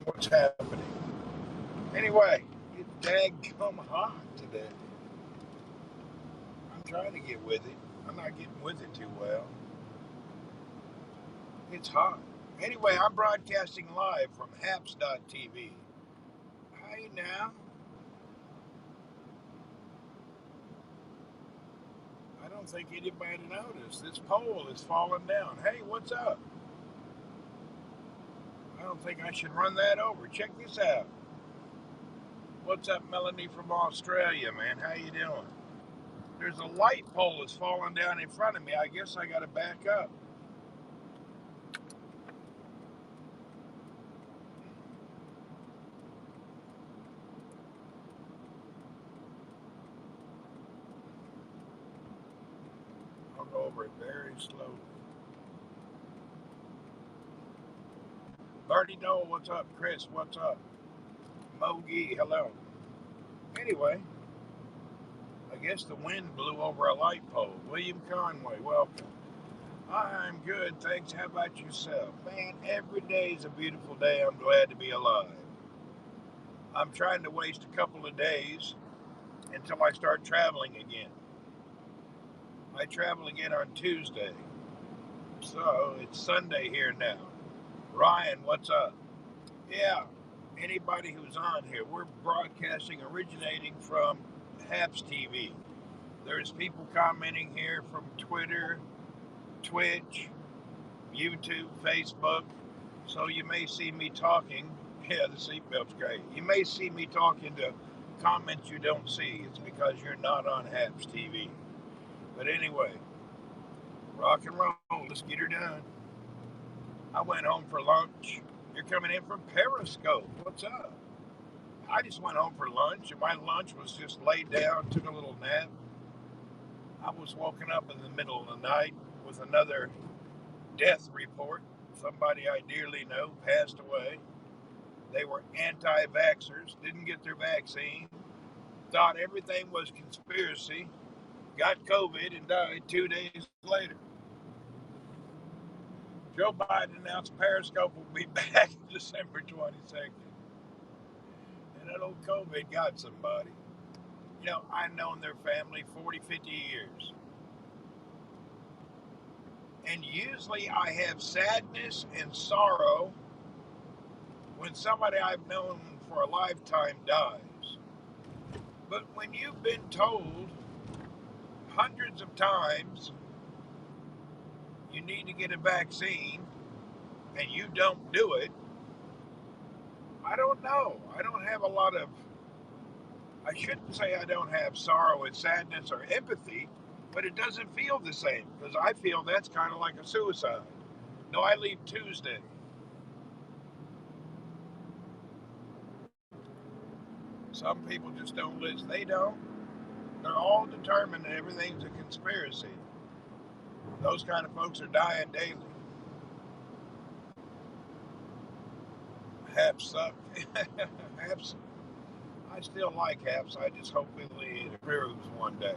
what's happening. Anyway, it's daggum hot today. I'm trying to get with it. I'm not getting with it too well. It's hot. Anyway, I'm broadcasting live from haps.tv. Hey now, I don't think anybody noticed. This pole is falling down. Hey, what's up? I don't think I should run that over. Check this out. What's up, Melanie from Australia, man? How you doing? There's a light pole that's falling down in front of me. I guess I got to back up. I'll go over it very slowly. Bertie Dole, what's up? Chris, what's up? Mogi, hello. Anyway, I guess the wind blew over a light pole. William Conway, welcome. I'm good, thanks. How about yourself? Man, every day is a beautiful day. I'm glad to be alive. I'm trying to waste a couple of days until I start traveling again. I travel again on Tuesday. So it's Sunday here now. Ryan, what's up? Yeah, anybody who's on here, we're broadcasting originating from Haps TV. There's people commenting here from Twitter, Twitch, YouTube, Facebook. So you may see me talking. Yeah, the seatbelt's great. You may see me talking to comments you don't see. It's because you're not on Haps TV. But anyway, rock and roll. Let's get her done. I went home for lunch. You're coming in from Periscope. What's up? I just went home for lunch, and my lunch was just laid down, took a little nap. I was woken up in the middle of the night with another death report. Somebody I dearly know passed away. They were anti vaxxers, didn't get their vaccine, thought everything was conspiracy, got COVID, and died 2 days later. Joe Biden announced Periscope will be back December 22nd. And that old COVID got somebody. You know, I've known their family 40, 50 years. And usually I have sadness and sorrow when somebody I've known for a lifetime dies. But when you've been told hundreds of times you need to get a vaccine and you don't do it, I don't know. I don't have a lot of, I shouldn't say I don't have sorrow and sadness or empathy, but it doesn't feel the same because I feel that's kind of like a suicide. No, I leave Tuesday. Some people just don't listen. They don't. They're all determined that everything's a conspiracy. Those kind of folks are dying daily. Haps suck. Haps. I still like Haps. I just hope it improves one day.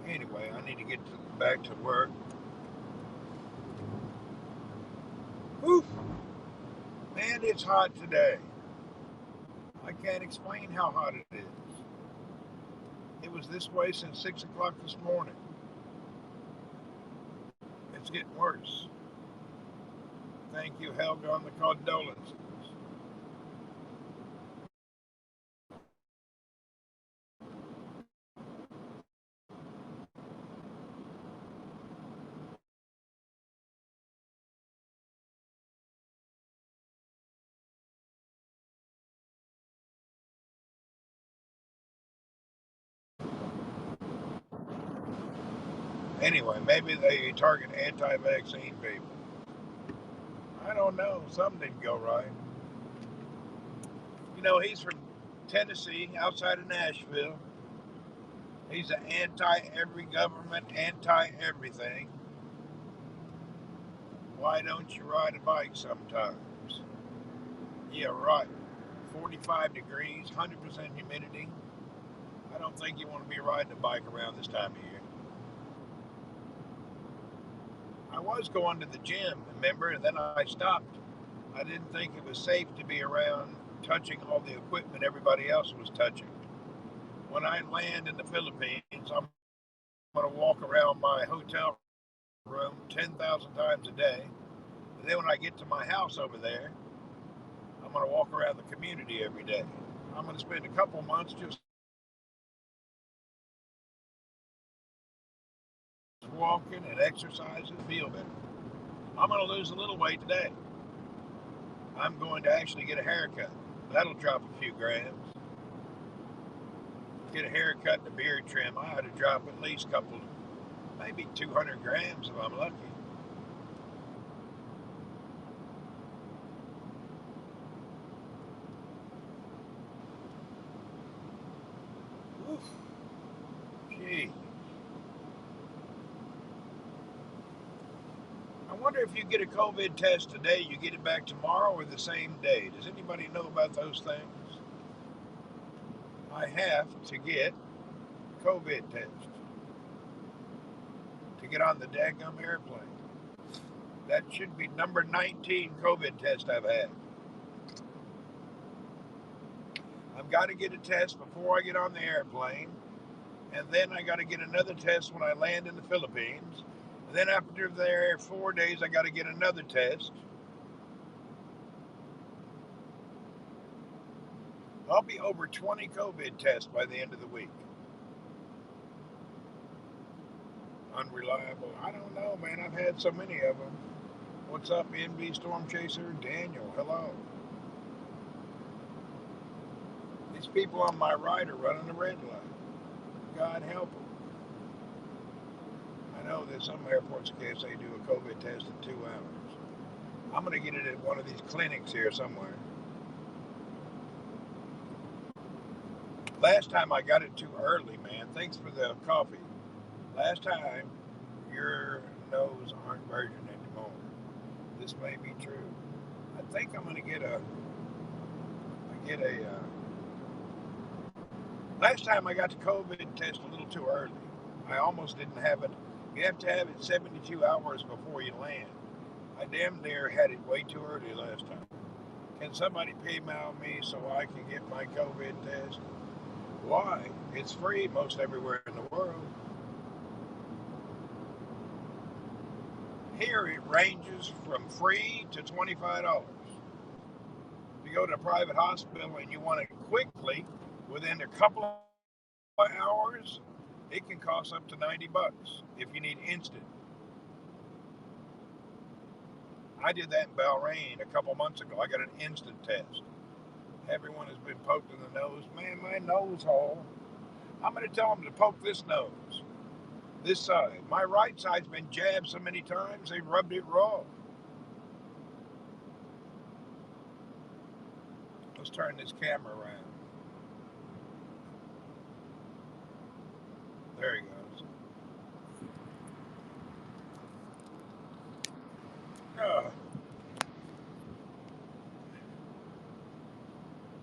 Anyway, I need to get back to work. Whew. Man, it's hot today. I can't explain how hot it is. It was this way since 6 o'clock this morning. It's getting worse. Thank you, Helga, on the condolences. Anyway, maybe they target anti-vaccine people. I don't know. Something didn't go right. You know, he's from Tennessee, outside of Nashville. He's an anti-every government, anti-everything. Why don't you ride a bike sometimes? Yeah, right. 45 degrees, 100% humidity. I don't think you want to be riding a bike around this time of year. I was going to the gym, remember, and then I stopped. I didn't think it was safe to be around touching all the equipment everybody else was touching. When I land in the Philippines, I'm going to walk around my hotel room 10,000 times a day. And then when I get to my house over there, I'm going to walk around the community every day. I'm going to spend a couple months just walking and exercising, feel better. I'm going to lose a little weight today. I'm going to actually get a haircut. That'll drop a few grams. Get a haircut and a beard trim. I ought to drop at least a couple, maybe 200 grams if I'm lucky. Oof. Gee. I wonder if you get a COVID test today, you get it back tomorrow or the same day. Does anybody know about those things? I have to get a COVID test to get on the daggum airplane. That should be number 19 COVID test I've had. I've got to get a test before I get on the airplane, and then I got to get another test when I land in the Philippines. And then after there 4 days, I got to get another test. I'll be over 20 COVID tests by the end of the week. Unreliable. I don't know, man. I've had so many of them. What's up, NB Storm Chaser? Daniel, hello. These people on my right are running the red light. God help them. I know that some airports in case they do a COVID test in 2 hours. I'm going to get it at one of these clinics here somewhere. Last time I got it too early, man. Thanks for the coffee. Last time, your nose aren't virgin anymore. This may be true. I think I'm going to get a. Last time I got the COVID test a little too early. I almost didn't have it. You have to have it 72 hours before you land. I damn near had it way too early last time. Can somebody PayPal me so I can get my COVID test? Why? It's free most everywhere in the world. Here it ranges from free to $25. If you go to a private hospital and you want it quickly, within a couple of hours, it can cost up to $90 if you need instant. I did that in Bahrain a couple months ago. I got an instant test. Everyone has been poked in the nose. Man, my nose hole. I'm going to tell them to poke this nose. This side. My right side's been jabbed so many times, they rubbed it raw. Let's turn this camera around. There he goes.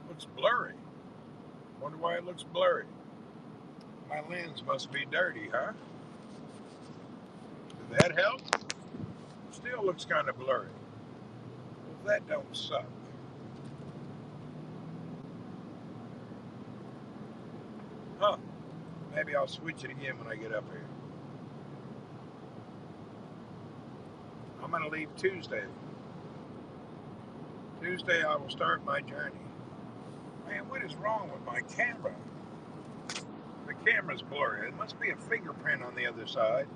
Looks blurry. Wonder why it looks blurry. My lens must be dirty, huh? Did that help? Still looks kind of blurry. Well, that don't suck. Huh. Maybe I'll switch it again when I get up here. I'm going to leave Tuesday. Tuesday I will start my journey. Man, what is wrong with my camera? The camera's blurry. It must be a fingerprint on the other side.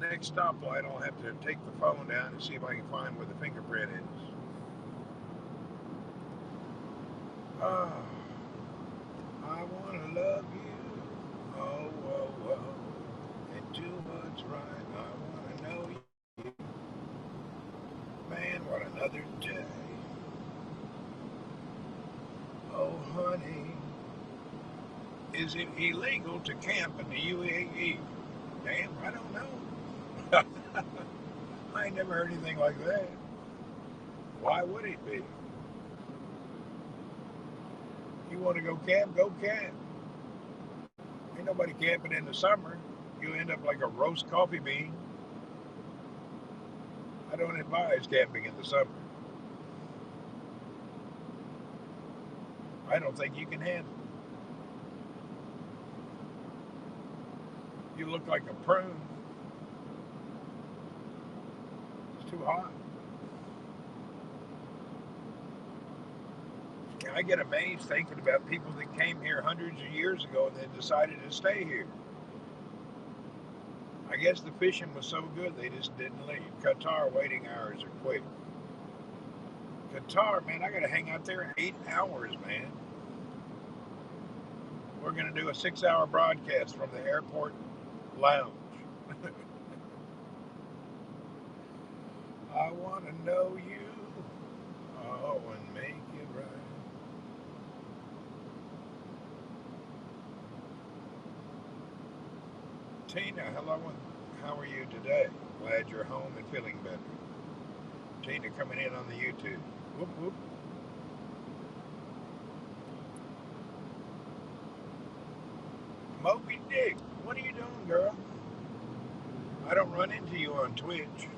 Next stoplight, I'll have to take the phone down and see if I can find where the fingerprint is. Oh, I want to love you. Oh, oh, oh. And do what's right. I want to know you. Man, what another day. Oh, honey. Is it illegal to camp in the UAE? Damn, I don't know. I ain't never heard anything like that. Why would it be? You want to go camp? Go camp. Ain't nobody camping in the summer. You end up like a roast coffee bean. I don't advise camping in the summer. I don't think you can handle it. You look like a prune. It's too hot. I get amazed thinking about people that came here hundreds of years ago and then decided to stay here. I guess the fishing was so good they just didn't leave. Qatar waiting hours are quick. Qatar, man, I got to hang out there 8 hours, man. We're going to do a 6 hour broadcast from the airport lounge. I want to know you. Oh, and make it right. Tina, hello. How are you today? Glad you're home and feeling better. Tina coming in on the YouTube. Whoop, whoop. Moby Dick, what are you doing, girl? I don't run into you on Twitch.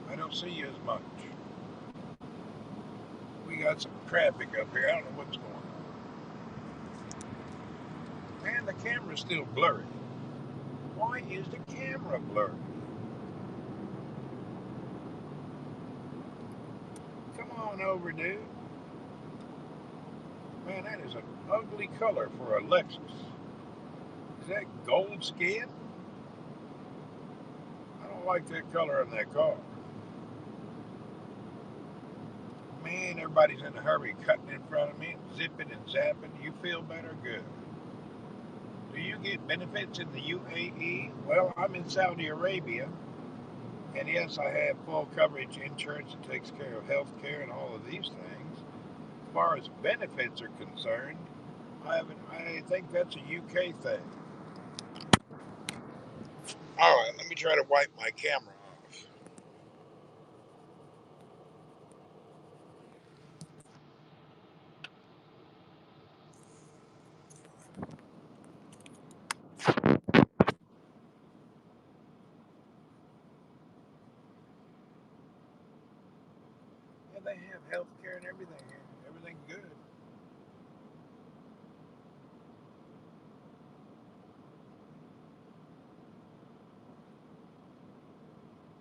I don't see you as much. We got some traffic up here. I don't know what's going on. Man, the camera's still blurry. Why is the camera blurry? Come on over, dude. Man, that is an ugly color for a Lexus. Is that gold skin? I don't like that color on that car. Man, everybody's in a hurry cutting in front of me and zipping and zapping. Do you feel better? Good. Do you get benefits in the UAE? Well, I'm in Saudi Arabia, and yes, I have full coverage insurance that takes care of health care and all of these things. As far as benefits are concerned, I think that's a UK thing. All right, let me try to wipe my camera off. Yeah, they have health care and everything here. Everything's good.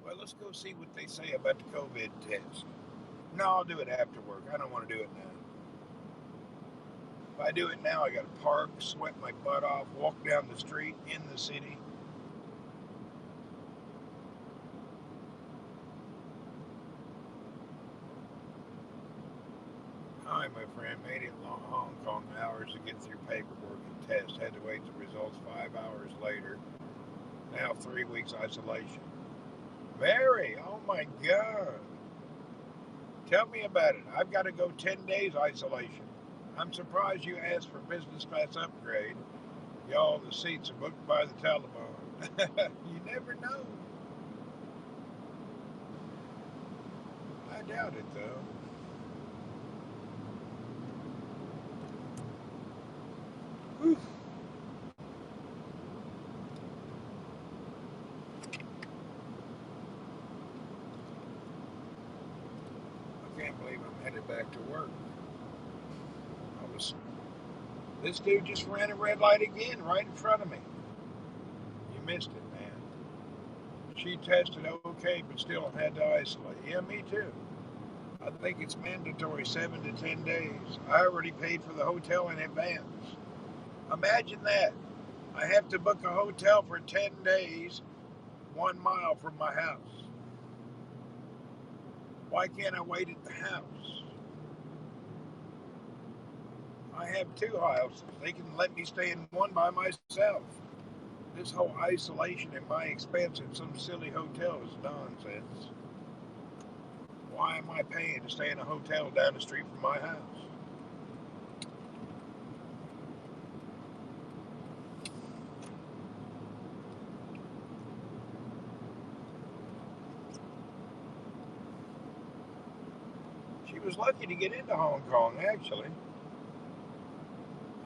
Well, let's go see what they say about the COVID test. No, I'll do it after work. I don't want to do it now. If I do it now, I got to park, sweat my butt off, walk down the street in the city. Hi, my friend. Made it long Hong Kong hours to get through paperwork and tests. Had to wait the results 5 hours later. Now 3 weeks isolation. Mary, oh my God. Tell me about it. I've got to go 10 days isolation. I'm surprised you asked for business class upgrade. Y'all, the seats are booked by the Taliban. You never know. I doubt it, though. Whew. I can't believe I'm headed back to work. I was. This dude just ran a red light again right in front of me. You missed it, man. She tested okay, but still had to isolate. Yeah, me too. I think it's mandatory 7 to 10 days. I already paid for the hotel in advance. Imagine that. I have to book a hotel for 10 days, 1 mile from my house. Why can't I wait at the house? I have two houses. They can let me stay in one by myself. This whole isolation at my expense in some silly hotel is nonsense. Why am I paying to stay in a hotel down the street from my house? She was lucky to get into Hong Kong, actually.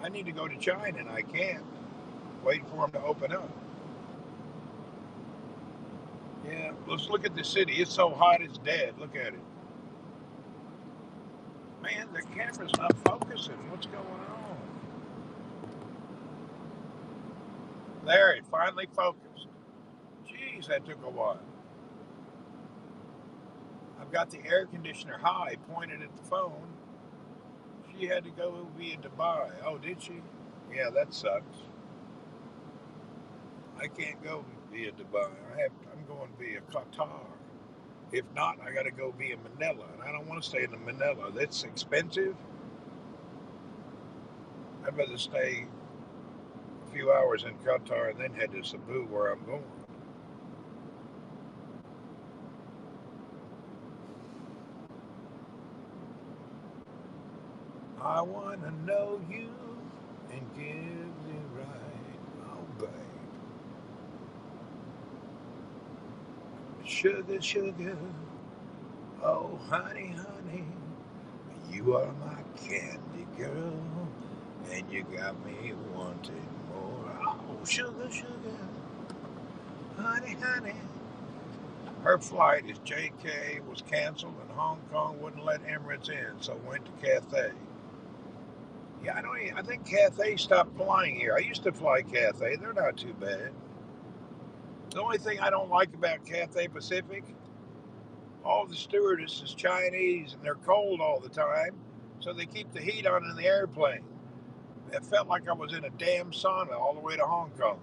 I need to go to China and I can't. Wait for them to open up. Yeah, let's look at the city. It's so hot it's dead. Look at it. Man, the camera's not focusing. What's going on? There, it finally focused. Jeez, that took a while. I've got the air conditioner high pointed at the phone. She had to go via Dubai. Oh, did she? Yeah, that sucks. I can't go via Dubai. I'm going via Qatar. If not, I got to go via Manila, and I don't want to stay in Manila. That's expensive. I'd rather stay a few hours in Qatar and then head to Cebu, where I'm going. I want to know you and give you right. Oh, babe. Sugar, sugar. Oh, honey, honey. You are my candy girl. And you got me wanting more. Oh, sugar, sugar. Honey, honey. Her flight as JK was canceled and Hong Kong wouldn't let Emirates in, so went to Cathay. Yeah, I think Cathay stopped flying here. I used to fly Cathay. They're not too bad. The only thing I don't like about Cathay Pacific, all the stewardesses is Chinese and they're cold all the time, so they keep the heat on in the airplane. It felt like I was in a damn sauna all the way to Hong Kong.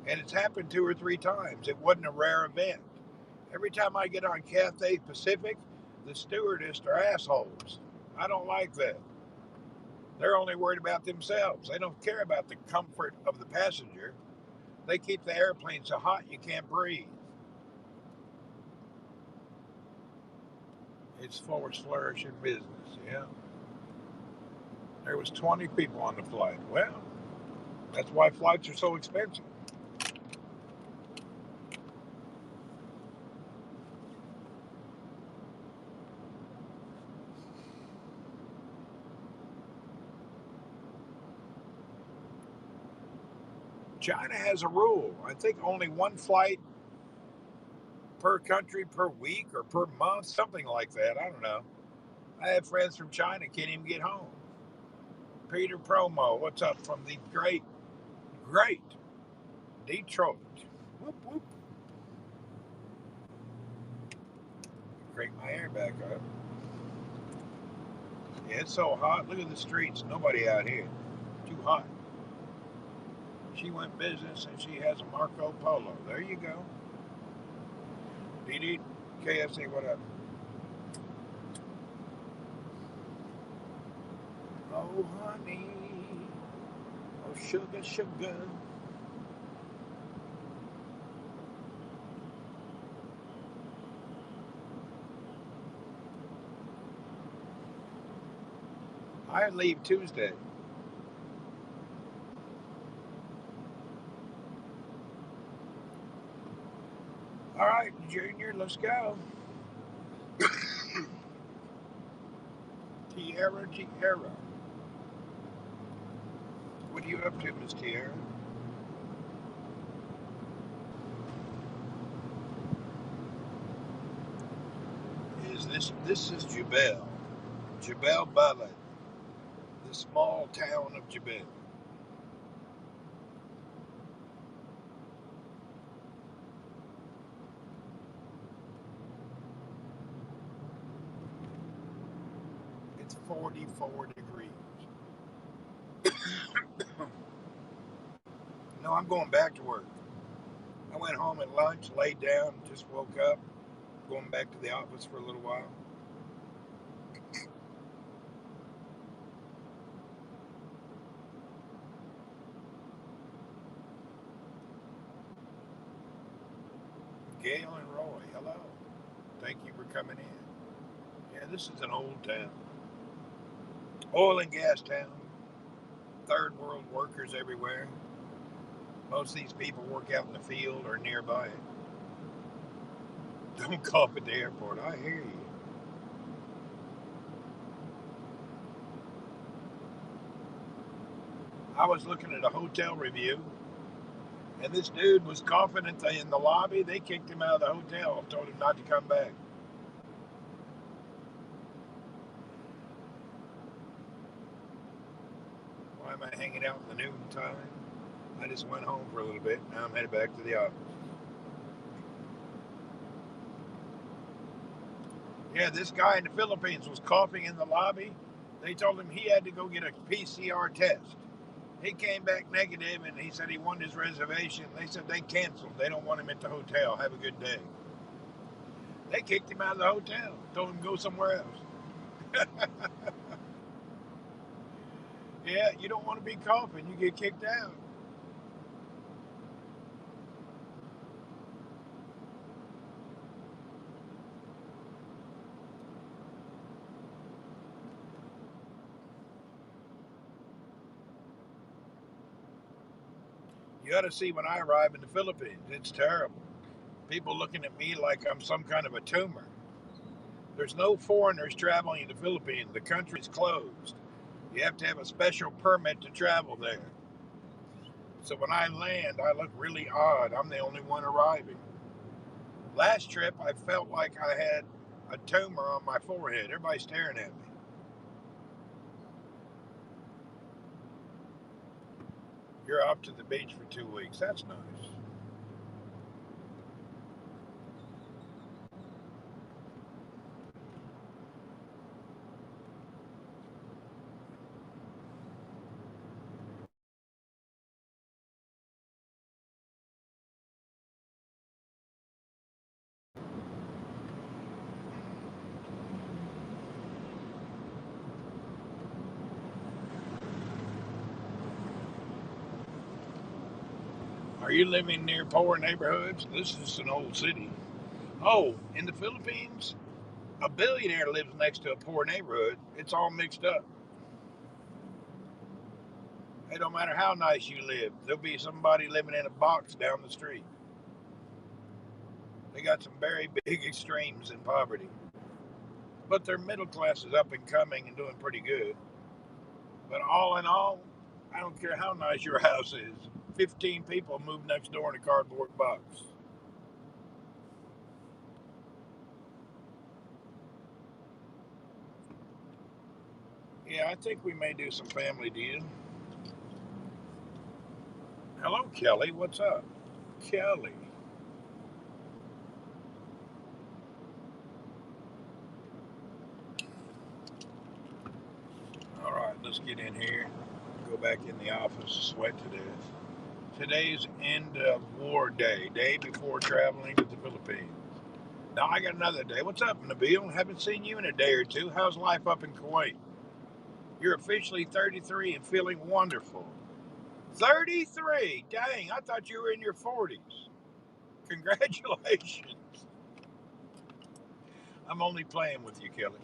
And it's happened 2 or 3 times. It wasn't a rare event. Every time I get on Cathay Pacific, the stewardess are assholes. I don't like that. They're only worried about themselves. They don't care about the comfort of the passenger. They keep the airplane so hot you can't breathe. It's flourishing business, yeah. There was 20 people on the flight. Well, that's why flights are so expensive. China has a rule. I think only one flight per country per week or per month, something like that. I don't know. I have friends from China can't even get home. Peter Promo, what's up from the great Detroit? Whoop whoop. Crank my hair back up. Yeah, it's so hot. Look at the streets. Nobody out here. Too hot. She went business and she has a Marco Polo. There you go. DD KFC, what up? Oh, honey. Oh, sugar, sugar. I leave Tuesday. All right, Junior, let's go. Tierra, Tierra. What are you up to, Miss Tierra? This is Jebel. Jebel Balad, the small town of Jebel. It's 44 degrees. No, I'm going back to work. I went home at lunch, laid down, just woke up, going back to the office for a little while. Gail and Roy, hello. Thank you for coming in. Yeah, this is an old town. Oil and gas town. Third world workers everywhere. Most of these people work out in the field or nearby it. Don't cough at the airport. I hear you. I was looking at a hotel review, and this dude was coughing in the lobby. They kicked him out of the hotel, told him not to come back. am I hanging out in the noontime? I just went home for a little bit. Now I'm headed back to the office. Yeah, this guy in the Philippines was coughing in the lobby. They told him he had to go get a PCR test. He came back negative and he said he wanted his reservation. They said they canceled. They don't want him at the hotel. Have a good day. They kicked him out of the hotel. Told him to go somewhere else. Yeah, you don't want to be coughing. You get kicked out. You ought to see when I arrive in the Philippines. It's terrible. People looking at me like I'm some kind of a tumor. There's no foreigners traveling in the Philippines. The country's closed. You have to have a special permit to travel there. So when I land, I look really odd. I'm the only one arriving. Last trip, I felt like I had a tumor on my forehead. Everybody's staring at me. You're off to the beach for 2 weeks. That's nice. Are you living near poor neighborhoods? This is an old city. Oh, in the Philippines, a billionaire lives next to a poor neighborhood. It's all mixed up. It don't matter how nice you live, there'll be somebody living in a box down the street. They got some very big extremes in poverty. But their middle class is up and coming and doing pretty good. But all in all, I don't care how nice your house is. 15 people move next door in a cardboard box. Yeah, I think we may do some family deal. Hello, Kelly. What's up? Kelly. All right, let's get in here. Go back in the office, sweat to death. Today's end of war day, day before traveling to the Philippines. Now I got another day. What's up, Nabil? Haven't seen you in a day or two. How's life up in Kuwait? You're officially 33 and feeling wonderful. 33? Dang, I thought you were in your 40s. Congratulations. I'm only playing with you, Kelly.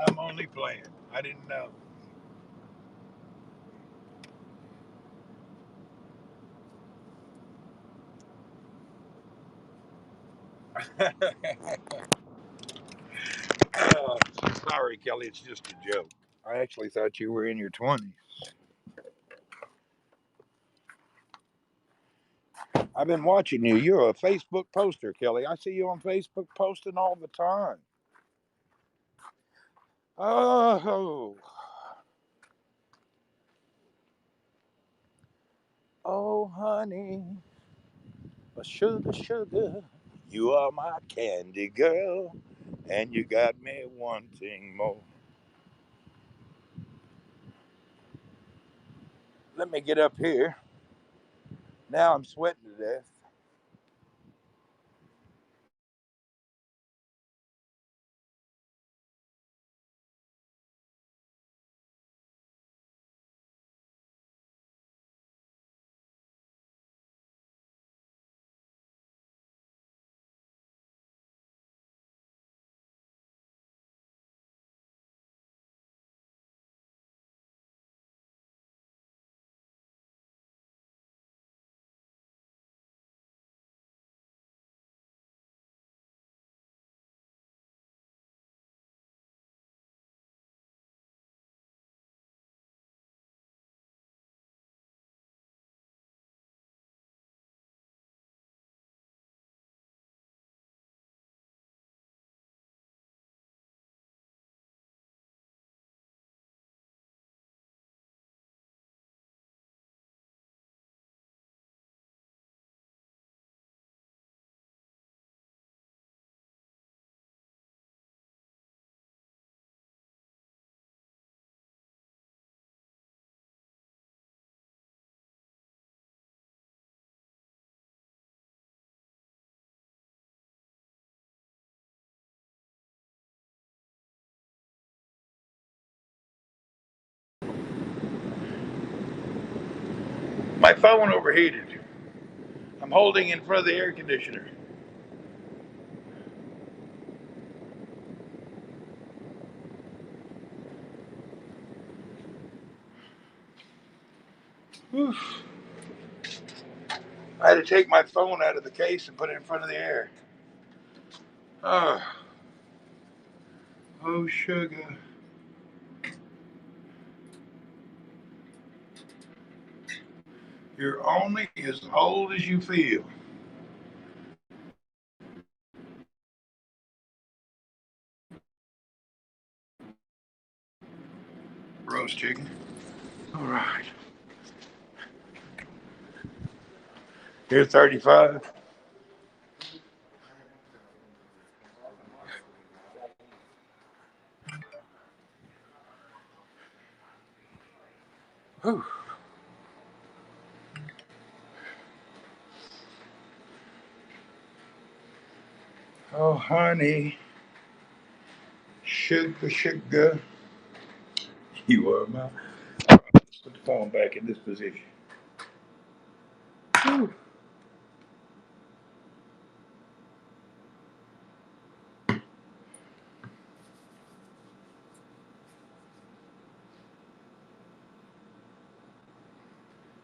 I'm only playing. I didn't know. uh, sorry, Kelly. It's just a joke. I actually thought you were in your 20s. I've been watching you. You're a Facebook poster, Kelly. I see you on Facebook posting all the time. Oh, oh, honey, a sugar, sugar. You are my candy girl, and you got me wanting more. Let me get up here. Now I'm sweating to death. My phone overheated. I'm holding in front of the air conditioner. Oof. I had to take my phone out of the case and put it in front of the air. Oh, oh sugar. You're only as old as you feel. Roast chicken. All right. Here's 35. Whew. Oh, honey. Sugar, sugar. You are my. Let's put the phone back in this position. Whew.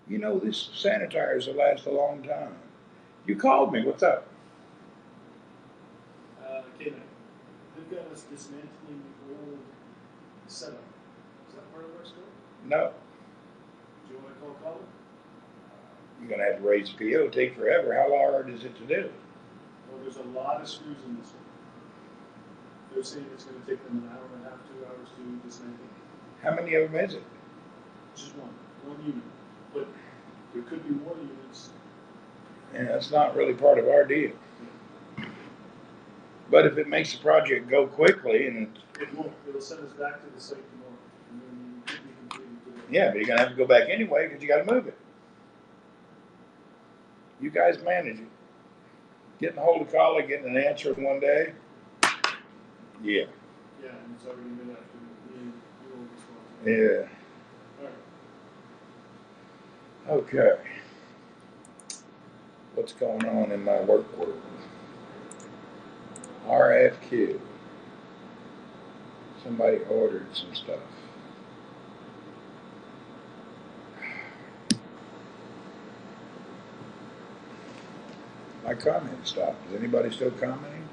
You know, this sanitizers will last a long time. You called me. What's up? Okay, they've got us dismantling the old setup. Is that part of our scope? No. Do you want to call Colin? You're going to have to raise the PO. It'll take forever. How hard is it to do? Well, there's a lot of screws in this one. They're saying it's going to take them an hour and a half, 2 hours to dismantle. How many of them is it? Just one unit. But there could be more units. And that's not really part of our deal. But if it makes the project go quickly, and It won't. It'll send us back to the site tomorrow. And then it could be completed today. yeah, but you're gonna have to go back anyway because you got to move it. You guys manage it. Getting a hold of Collie, getting an answer in one day. Yeah. Yeah, and it's already mid-afternoon. You will respond. Yeah. All right. Okay. What's going on in my work world? RFQ. Somebody ordered some stuff. My comment stopped. Is anybody still commenting?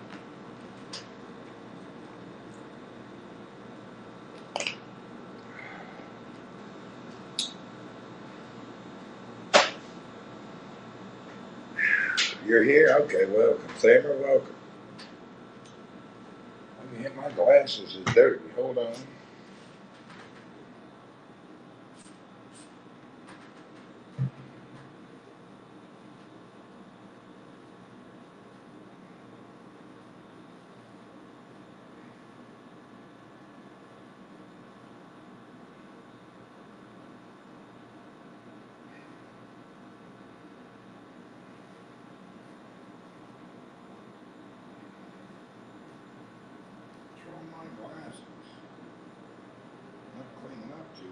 You're here? Okay, welcome. Samer, welcome. Let me hit my glasses. It's dirty. Hold on. What's wrong with my glasses? Not cleaning up too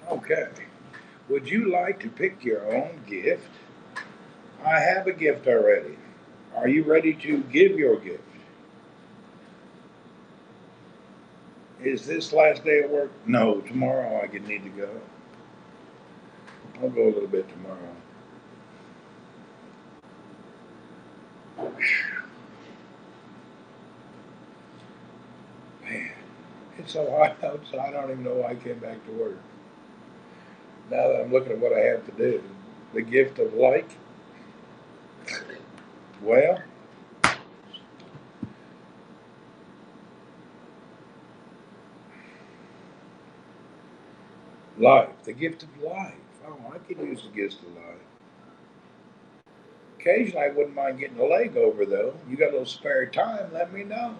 well. Okay. Would you like to pick your own gift? I have a gift already. Are you ready to give your gift? Is this last day of work? No, tomorrow I could need to go. I'll go a little bit tomorrow. Man, it's so hot outside, I don't even know why I came back to work. Now that I'm looking at what I have to do, the gift of light. Well, life, the gift of life. Oh, I could use the gift of life. Occasionally, I wouldn't mind getting a leg over, though. You got a little spare time, let me know.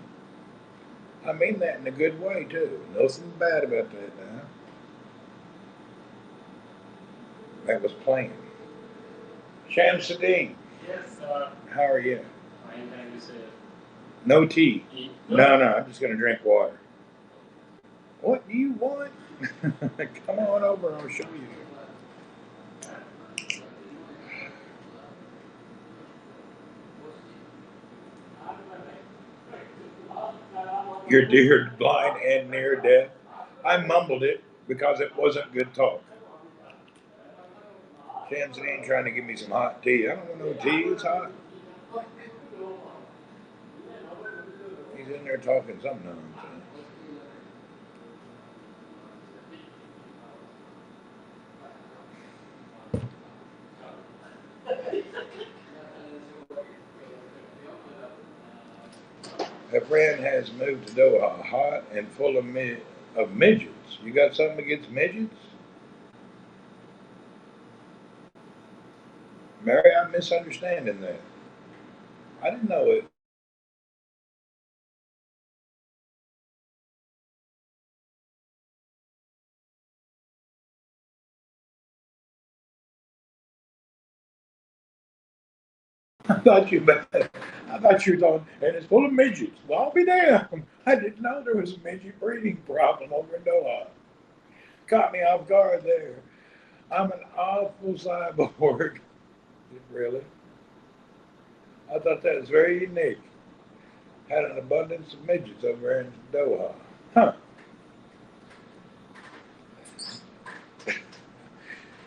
I mean that in a good way, too. Nothing bad about that now. That was plain. Shamsuddin, Yes, how are you? fine, thank you, sir. No tea. Eat. No, no, I'm just going to drink water. What do you want? Come on over, I'll show you. You're dear, blind, and near deaf. I mumbled it because it wasn't good talk. Shanzine trying to give me some hot tea. I don't want no tea, it's hot. He's in there talking some nonsense. A friend has moved to Doha, hot and full of midgets. You got something against midgets? Mary, I'm misunderstanding that. I didn't know it. I thought you meant, I thought you were talking, and it's full of midgets. Well, I'll be damned. I didn't know there was a midget breeding problem over in Doha. Caught me off guard there. I'm an awful cyborg. Really? I thought that was very unique. Had an abundance of midgets over in Doha. Huh.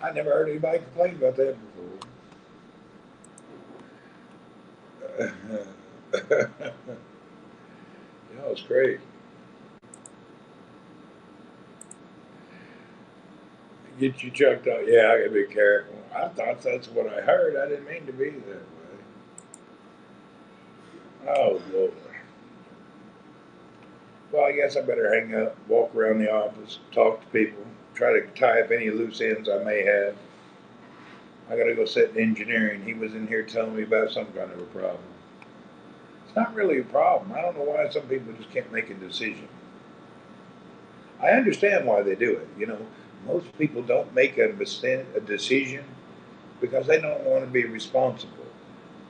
I never heard anybody complain about that before. It's great. Get you chucked out. Yeah, I gotta be careful. I thought that's what I heard. I didn't mean to be that way. Oh, Lord. Well, I guess I better hang up, walk around the office, talk to people, try to tie up any loose ends I may have. I gotta go sit in engineering. He was in here telling me about some kind of a problem. It's not really a problem. I don't know why some people just can't make a decision. I understand why they do it. Most people don't make a decision because they don't want to be responsible.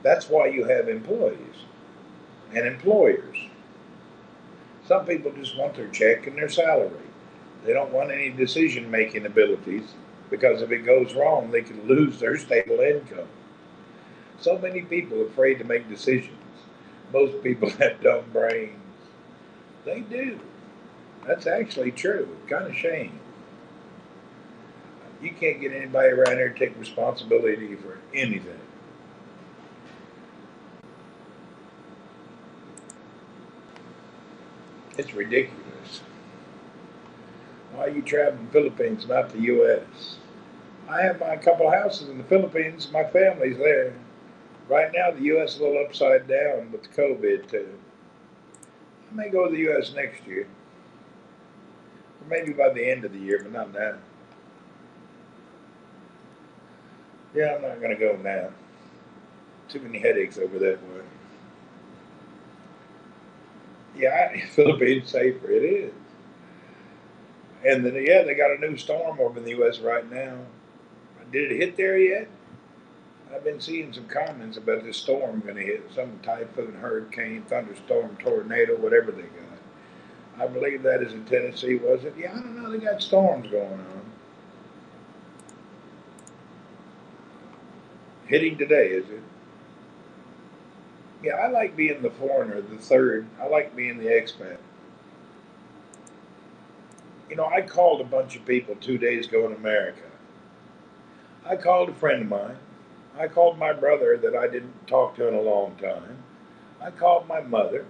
That's why you have employees and employers. Some people just want their check and their salary. They don't want any decision making abilities because if it goes wrong, they could lose their stable income. So many people are afraid to make decisions. Most people have dumb brains. They do. That's actually true. Kind of shame. You can't get anybody around here to take responsibility for anything. It's ridiculous. Why are you traveling the Philippines, not the U.S.? I have my couple of houses in the Philippines. My family's there. Right now, the U.S. is a little upside down with COVID, too. I may go to the U.S. next year, or maybe by the end of the year, but not now. Yeah, I'm not going to go now. Too many headaches over that way. Yeah, Philippines safer. It is. And then, yeah, they got a new storm over in the U.S. right now. Did it hit there yet? I've been seeing some comments about this storm going to hit some typhoon, hurricane, thunderstorm, tornado, whatever they got. I believe that is in Tennessee, was it? Yeah, I don't know. They got storms going on. Hitting today, is it? Yeah, I like being the foreigner, the third. I like being the expat. I called a bunch of people 2 days ago in America. I called a friend of mine. I called my brother that I didn't talk to in a long time. I called my mother.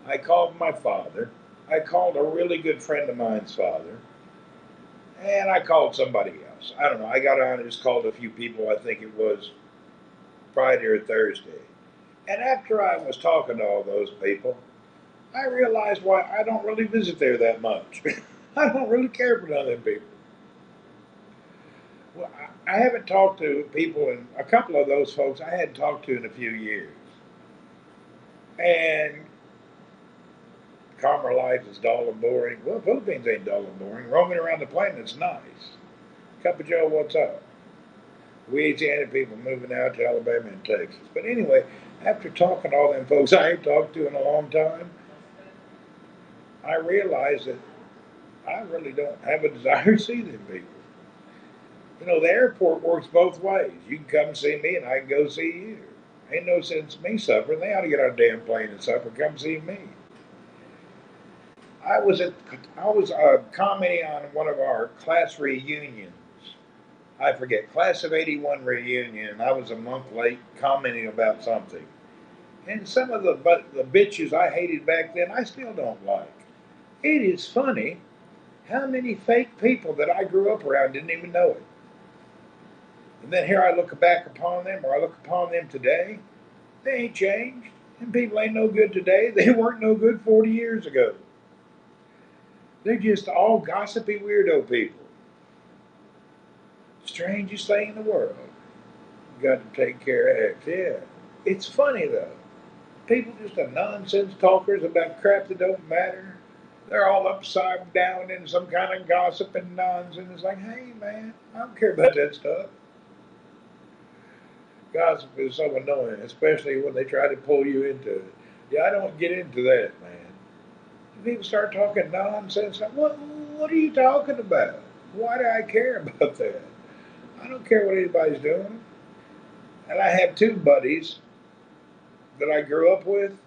I called my father. I called a really good friend of mine's father. And I called somebody else. I don't know. I got on and just called a few people. I think it was Friday or Thursday. And after I was talking to all those people, I realized why I don't really visit there that much. I don't really care for none of them people. Well, I haven't talked to people, and a couple of those folks I hadn't talked to in a few years. And calmer life is dull and boring. Well, Philippines ain't dull and boring. Roaming around the planet's nice. Cup of Joe, what's up? Louisiana people moving out to Alabama and Texas. But anyway, after talking to all them folks I ain't talked to in a long time, I realized that I really don't have a desire to see them people. You know, the airport works both ways. You can come see me, and I can go see you. Ain't no sense me suffering. They ought to get on a damn plane and suffer. Come see me. I was at I was commenting on one of our class reunions. I forget, class of '81 reunion. I was a month late commenting about something, and some of the bitches I hated back then, I still don't like. It is funny how many fake people that I grew up around didn't even know it. And then here I look back upon them, or I look upon them today. They ain't changed. And people ain't no good today. They weren't no good 40 years ago. They're just all gossipy weirdo people. Strangest thing in the world. Got to take care of X. Yeah. It's funny though. People just are nonsense talkers about crap that don't matter. They're all upside down in some kind of gossip and nonsense. It's like, hey man, I don't care about that stuff. Gossip is so annoying, especially when they try to pull you into it. Yeah, I don't get into that, man. People start talking nonsense. What are you talking about? Why do I care about that? I don't care what anybody's doing. And I have two buddies that I grew up with,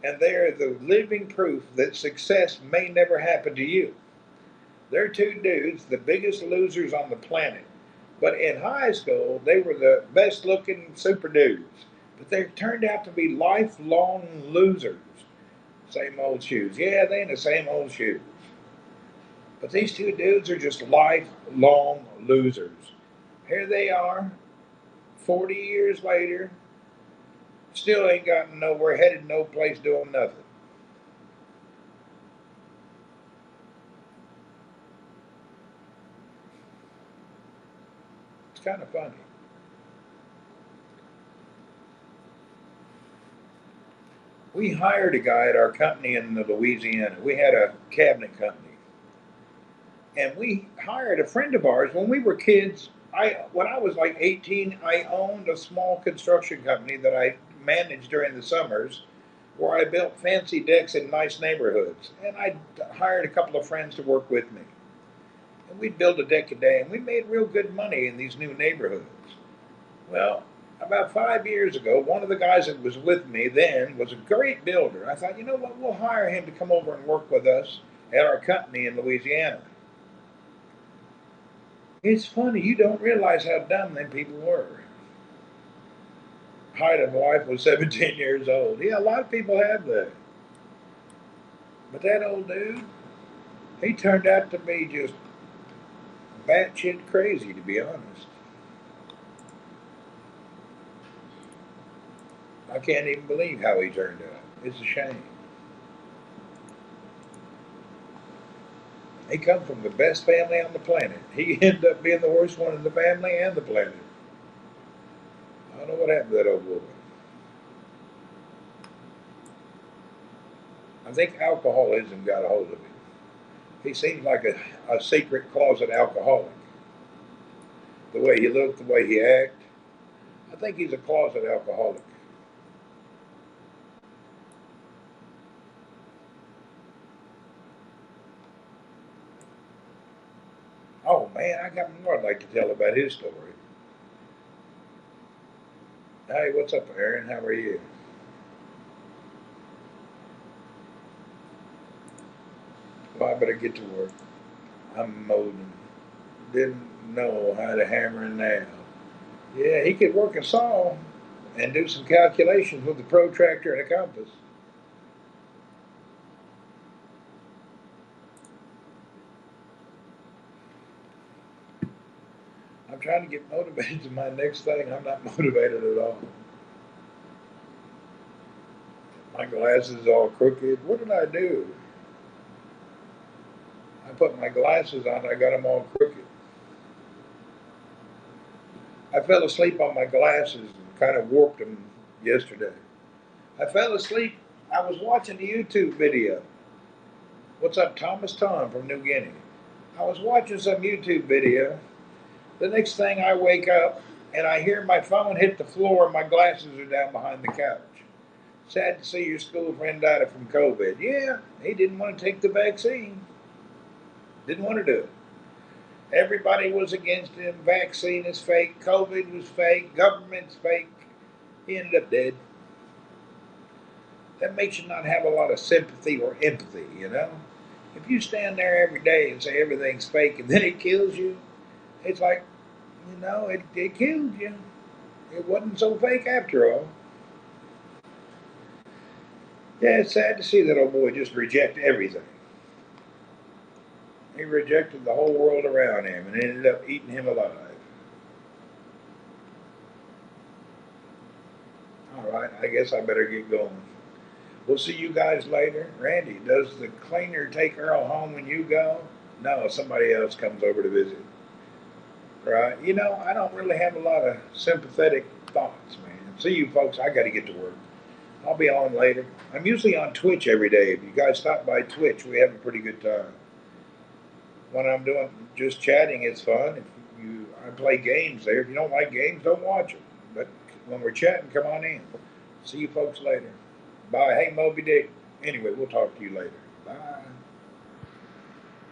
and they are the living proof that success may never happen to you. They're two dudes, the biggest losers on the planet. But in high school, they were the best looking super dudes. But they turned out to be lifelong losers. Same old shoes. Yeah, they in the same old shoes. But these two dudes are just lifelong losers. Here they are, 40 years later, still ain't gotten nowhere, headed no place, doing nothing. It's kind of funny. We hired a guy at our company in Louisiana. We had a cabinet company, and we hired a friend of ours when we were kids. When I was like 18, I owned a small construction company that I managed during the summers, where I built fancy decks in nice neighborhoods. And I hired a couple of friends to work with me. And we'd build a deck a day, and we made real good money in these new neighborhoods. Well, about 5 years ago, one of the guys that was with me then was a great builder. I thought, you know what, we'll hire him to come over and work with us at our company in Louisiana. It's funny, you don't realize how dumb them people were. Height of wife was 17 years old. Yeah, a lot of people have that. But that old dude, he turned out to be just batshit crazy, to be honest. I can't even believe how he turned out. It's a shame. He come from the best family on the planet. He ended up being the worst one in the family and the planet. I don't know what happened to that old boy. I think alcoholism got a hold of him. He seems like a secret closet alcoholic. The way he looked, the way he acted. I think he's a closet alcoholic. Oh man, I got more I'd like to tell about his story. Hey, what's up, Aaron? How are you? Well, I better get to work. I'm molding. Didn't know how to hammer and nail. Yeah, he could work a saw and do some calculations with a protractor and a compass. I'm trying to get motivated to my next thing. I'm not motivated at all. My glasses all crooked. What did I do? I put my glasses on. I got them all crooked. I fell asleep on my glasses and kind of warped them yesterday. I fell asleep. I was watching a YouTube video. What's up, Thomas Tom from New Guinea? I was watching some YouTube video. The next thing I wake up and I hear my phone hit the floor and my glasses are down behind the couch. Sad to see your school friend died from COVID. Yeah, he didn't want to take the vaccine. Didn't want to do it. Everybody was against him. Vaccine is fake. COVID was fake. Government's fake. He ended up dead. That makes you not have a lot of sympathy or empathy, you know? If you stand there every day and say everything's fake and then it kills you, it's like, it killed you. It wasn't so fake after all. Yeah, it's sad to see that old boy just reject everything. He rejected the whole world around him and ended up eating him alive. All right, I guess I better get going. We'll see you guys later. Randy, does the cleaner take Earl home when you go? No, somebody else comes over to visit. Right? I don't really have a lot of sympathetic thoughts, man. See you folks. I got to get to work. I'll be on later. I'm usually on Twitch every day. If you guys stop by Twitch, we have a pretty good time. When I'm doing just chatting, it's fun. I play games there. If you don't like games, don't watch them. But when we're chatting, come on in. See you folks later. Bye. Hey, Moby Dick. Anyway, we'll talk to you later. Bye.